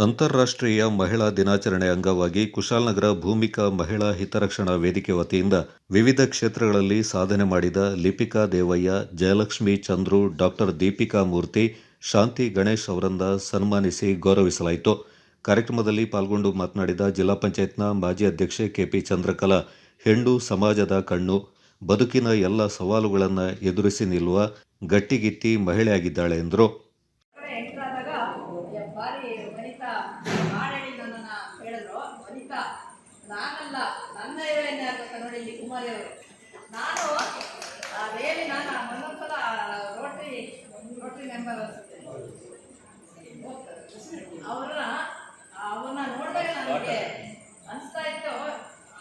ಅಂತಾರಾಷ್ಟ್ರೀಯ ಮಹಿಳಾ ದಿನಾಚರಣೆ ಅಂಗವಾಗಿ ಕುಶಾಲನಗರ ಭೂಮಿಕಾ ಮಹಿಳಾ ಹಿತರಕ್ಷಣಾ ವೇದಿಕೆ ವತಿಯಿಂದ ವಿವಿಧ ಕ್ಷೇತ್ರಗಳಲ್ಲಿ ಸಾಧನೆ ಮಾಡಿದ ಲಿಪಿಕಾ ದೇವಯ್ಯ, ಜಯಲಕ್ಷ್ಮಿ ಚಂದ್ರು, ಡಾಕ್ಟರ್ ದೀಪಿಕಾ ಮೂರ್ತಿ, ಶಾಂತಿ ಗಣೇಶ್ ಅವರನ್ನ ಸನ್ಮಾನಿಸಿ ಗೌರವಿಸಲಾಯಿತು. ಕಾರ್ಯಕ್ರಮದಲ್ಲಿ ಪಾಲ್ಗೊಂಡು ಮಾತನಾಡಿದ ಜಿಲ್ಲಾ ಪಂಚಾಯತ್ನ ಮಾಜಿ ಅಧ್ಯಕ್ಷೆ ಕೆಪಿ ಚಂದ್ರಕಲಾ, ಹೆಣ್ಣು ಸಮಾಜದ ಕಣ್ಣು, ಬದುಕಿನ ಎಲ್ಲ ಸವಾಲುಗಳನ್ನು ಎದುರಿಸಿ ನಿಲ್ಲುವ ಗಟ್ಟಿಗಿತ್ತಿ ಮಹಿಳೆಯಾಗಿದ್ದಾಳೆ ಎಂದರು. ಬಾರಿ ವನಿತಾ ಮಾಡೇಳಿ ನನ್ನನ್ನು ಹೇಳಿದ್ರು. ವನಿತಾ ನಾನಲ್ಲ, ನನ್ನ ಇವರೇನೇ ಆಗ್ಬೇಕು ನೋಡಿ ಇಲ್ಲಿ ಕುಮಾರಿ ಅವರು. ನಾನು ರಿಯಲಿ ನಾನು ಒಂದೊಂದ್ಸಲ ರೋಟ್ರಿ ಮೆಂಬರ್ ಅನಿಸುತ್ತೆ. ಅವ್ರನ್ನ ನೋಡಿದಾಗ ನನಗೆ ಅನಿಸ್ತಾ ಇತ್ತು,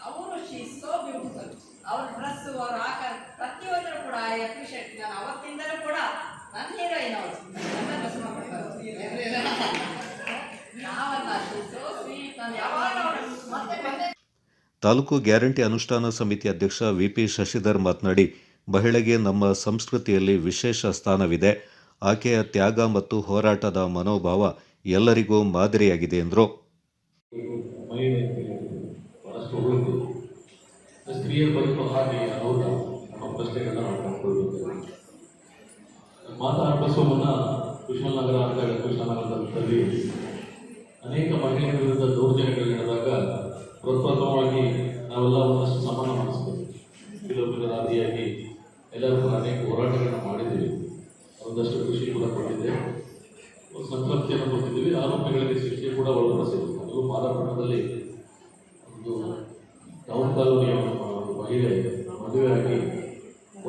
ಅವರು ಶಿ ಸೋ ಬ್ಯೂಟಿಫುಲ್. ಅವ್ರ ಡ್ರೆಸ್ಸು, ಅವ್ರ ಆಕಾರ ಪ್ರತಿಯೊಂದರೂ ಕೂಡ ಐ ಅಪ್ರಿಷಿಯೇಟ್. ನಾನು ಅವತ್ತಿಂದಲೂ ಕೂಡ ನನ್ನ ಹೀರೋಯಿನ್ ಅವರು ನನ್ನ ಡ್ರೆಸ್ ಮಾಡ್ತಾರೆ. ತಾಲೂಕು ಗ್ಯಾರಂಟಿ ಅನುಷ್ಠಾನ ಸಮಿತಿ ಅಧ್ಯಕ್ಷ ವಿಪಿ ಶಶಿಧರ್ ಮಾತನಾಡಿ, ಮಹಿಳೆಗೆ ನಮ್ಮ ಸಂಸ್ಕೃತಿಯಲ್ಲಿ ವಿಶೇಷ ಸ್ಥಾನವಿದೆ. ಆಕೆಯ ತ್ಯಾಗ ಮತ್ತು ಹೋರಾಟದ ಮನೋಭಾವ ಎಲ್ಲರಿಗೂ ಮಾದರಿಯಾಗಿದೆ ಎಂದರು. ಕುಶಾಲನಗರದಲ್ಲಿ ಅನೇಕ ಮಹಿಳೆಯರ ವಿರುದ್ಧ ದೌರ್ಜನ್ಯಗಳು ನಡೆದಾಗ ಪ್ರಪ್ರಥಮವಾಗಿ ನಾವೆಲ್ಲ ಒಂದಷ್ಟು ಸಮಾನ ಮಾಡಿಸ್ತೀವಿ. ಕಿಲೋಮೀಟರ್ ಆದಿಯಾಗಿ ಎಲ್ಲರೂ ಕೂಡ ಅನೇಕ ಹೋರಾಟಗಳನ್ನು ಮಾಡಿದ್ದೀವಿ. ಒಂದಷ್ಟು ಖುಷಿ ಕೂಡ ಕೊಟ್ಟಿದ್ದೆ, ಸಂತೃಪ್ತಿಯನ್ನು ಕೊಟ್ಟಿದ್ದೀವಿ. ಆರೋಪಿಗಳಿಗೆ ಶಿಕ್ಷೆ ಕೂಡ ಒಳಪಡಿಸಿದ್ವಿ. ಅದು ಮಾದಪಟ್ಟಣದಲ್ಲಿ ಒಂದು ಟೌನ್ ಕಾಲೋನಿಯ ಮಹಿಳೆ ಮದುವೆಯಾಗಿ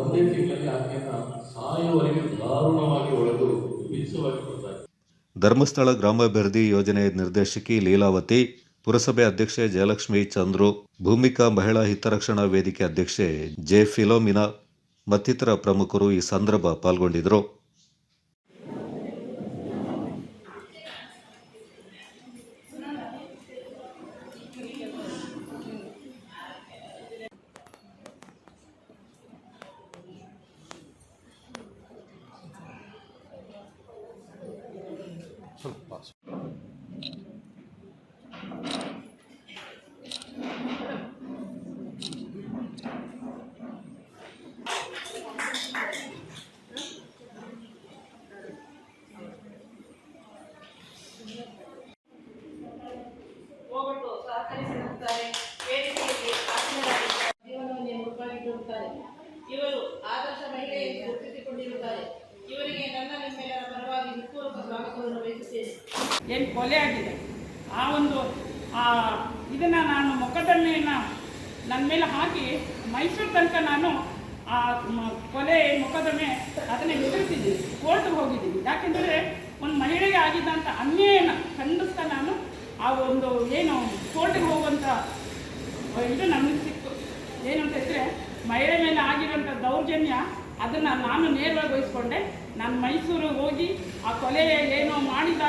ಒಂದೇ ತಿಂಗಳಲ್ಲಿ ಆಕೆಯನ್ನು ಸಾಯುವವರೆಗೆ ದಾರುಣವಾಗಿ ಒಡೆದು ಹಿಂಸವಾಗಿ ಕೊಡ್ತಾರೆ. ಧರ್ಮಸ್ಥಳ ಗ್ರಾಮಾಭಿವೃದ್ಧಿ ಯೋಜನೆ ನಿರ್ದೇಶಕಿ ಲೀಲಾವತಿ, ಪುರಸಭೆ ಅಧ್ಯಕ್ಷೆ ಜಯಲಕ್ಷ್ಮಿ ಚಂದ್ರು, ಭೂಮಿಕಾ ಮಹಿಳಾ ಹಿತರಕ್ಷಣಾ ವೇದಿಕೆ ಅಧ್ಯಕ್ಷೆ ಜೆ ಫಿಲೋಮಿನಾ ಮತ್ತಿತರ ಪ್ರಮುಖರು ಈ ಸಂದರ್ಭ ಪಾಲ್ಗೊಂಡಿದ್ದರು. ಇವರು ಆದರ್ಶ ಮಹಿಳೆಯನ್ನು ಗುರುತಿಸಿಕೊಂಡಿರುತ್ತಾರೆ. ಇವರಿಗೆ ನನ್ನ ನಿಮ್ಮೆಲ್ಲರ ಪರವಾಗಿ ಹೃತ್ಪೂರ್ವಕ ಸ್ವಾಗತವನ್ನು ಬಯಸುತ್ತೇನೆ. ಏನು ಕೊಲೆ ಆಗಿದೆ, ಆ ಒಂದು ಇದನ್ನು ನಾನು ಮೊಕದ್ದಮೆಯನ್ನು ನನ್ನ ಮೇಲೆ ಹಾಕಿ ಮೈಸೂರು ತನಕ ನಾನು ಆ ಕೊಲೆ ಮೊಕದ್ದಮೆ ಅದನ್ನು ಹೆದರಿಸಿದ್ದೀನಿ. ಕೋರ್ಟ್ಗೆ ಹೋಗಿದ್ದೀನಿ. ಯಾಕೆಂದರೆ ಒಂದು ಮಹಿಳೆಗೆ ಆಗಿದ್ದಂಥ ಅನ್ಯಾಯನ ಖಂಡಿಸ್ತಾ ನಾನು ಆ ಒಂದು ಏನು ಕೋರ್ಟಿಗೆ ಹೋಗುವಂಥ ಇದು ನಮಗೆ ಸಿಕ್ತು. ಏನು ಅಂತ ಹೇಳಿದ್ರೆ, ಮಹಿಳೆ ಮೇಲೆ ಆಗಿರೋಂಥ ದೌರ್ಜನ್ಯ ಅದನ್ನು ನಾನು ನೇರವಾಗಿ ವಹಿಸ್ಕೊಂಡೆ. ನಾನು ಮೈಸೂರಿಗೆ ಹೋಗಿ ಆ ಕೊಲೆ ಏನೋ ಮಾಡಿದ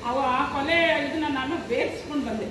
ಆ ಕೊಲೆ ಇದನ್ನು ನಾನು ಬೇರಿಸ್ಕೊಂಡು ಬಂದೆ.